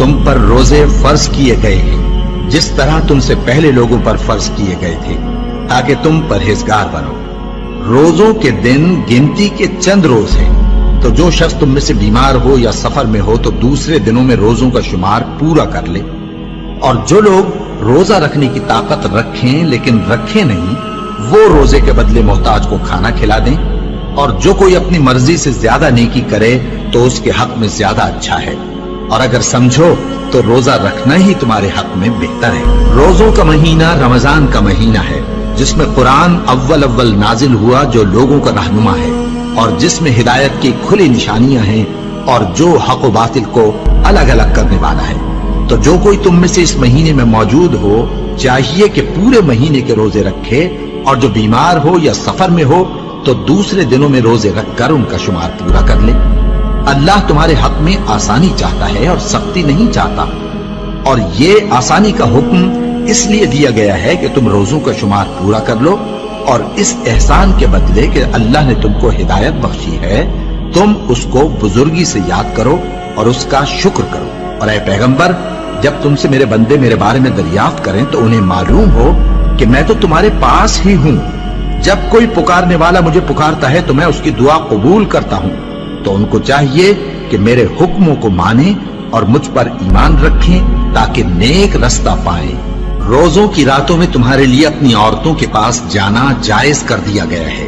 तुम पर रोजे फर्ज किए गए हैं जिस तरह तुमसे पहले लोगों पर फर्ज किए गए थे, ताकि तुम परहेजगार बनो। रोजों के दिन गिनती के चंद रोज हैं, तो जो शख्स तुम में से बीमार हो या सफर में हो तो दूसरे दिनों में रोजों का शुमार पूरा कर ले। और जो लोग रोजा रखने की ताकत रखें लेकिन रखें नहीं, वो रोजे के बदले मोहताज को खाना खिला दें। और जो कोई अपनी मर्जी से ज्यादा नेकी करे तो उसके हक में ज्यादा अच्छा है। और अगर समझो तो रोजा रखना ही तुम्हारे हक में बेहतर है। रोजों का महीना रमजान का महीना है, जिसमें कुरान अव्वल नाजिल हुआ, जो लोगों का रहनुमा है और जिसमें हिदायत की खुली निशानियां हैं और जो हक व बातिल को अलग अलग करने वाला है। तो जो कोई तुम में से इस महीने में मौजूद हो, चाहिए कि पूरे महीने के रोजे रखे, और जो बीमार हो या सफर में हो तो दूसरे दिनों में रोजे रखकर उनका शुमार पूरा कर ले। अल्लाह तुम्हारे हक में आसानी चाहता है और सख्ती नहीं चाहता। और ये आसानी का हुक्म इसलिए दिया गया है कि तुम रोजों का शुमार पूरा कर लो, और इस एहसान के बदले कि अल्लाह ने तुमको हिदायत बख्शी है, तुम उसको बुजुर्गी से याद करो और उसका शुक्र करो। और ऐ पैगंबर, जब तुमसे मेरे बंदे मेरे बारे में दरियाफ्त करें तो उन्हें मालूम हो कि मैं तो तुम्हारे पास ही हूं। जब कोई पुकारने वाला मुझे पुकारता है तो मैं उसकी दुआ कबूल करता हूं। तो उनको चाहिए कि मेरे हुक्मों को माने और मुझ पर ईमान रखें, ताकि नेक रास्ता पाए। रोजों की रातों में तुम्हारे लिए अपनी औरतों के पास जाना जायज कर दिया गया है।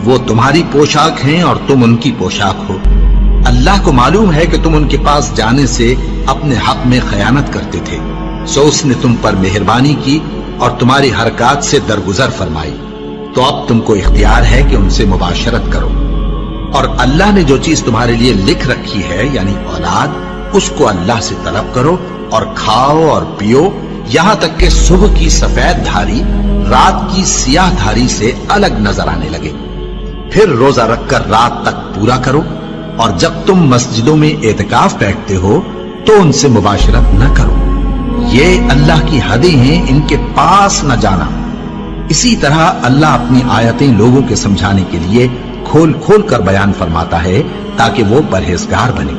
वो तुम्हारी पोशाक हैं और तुम उनकी पोशाक हो। अल्लाह को मालूम है कि तुम उनके पास जाने से अपने हक में खयानत करते थे, सो उसने तुम पर मेहरबानी की और तुम्हारी हरकत से दरगुजर फरमाई। तो अब तुमको इख्तियार है कि उनसे मुबाशरत करो। और अल्लाह ने जो चीज तुम्हारे लिए लिख रखी है, यानी औलाद, उसको अल्लाह से तलब करो और खाओ और पियो, यहां तक कि सुबह की सफेद धारी रात की सियाह धारी से अलग नजर आने लगे। फिर रोजा रखकर रात तक पूरा करो। और जब तुम मस्जिदों में एतकाफ बैठते हो तो उनसे मुबाशरत न करो। ये अल्लाह की हदें हैं, इनके पास न जाना। इसी तरह अल्लाह अपनी आयतें लोगों के समझाने के लिए खोल खोल कर बयान फरमाता है, ताकि वो परहेजगार बने।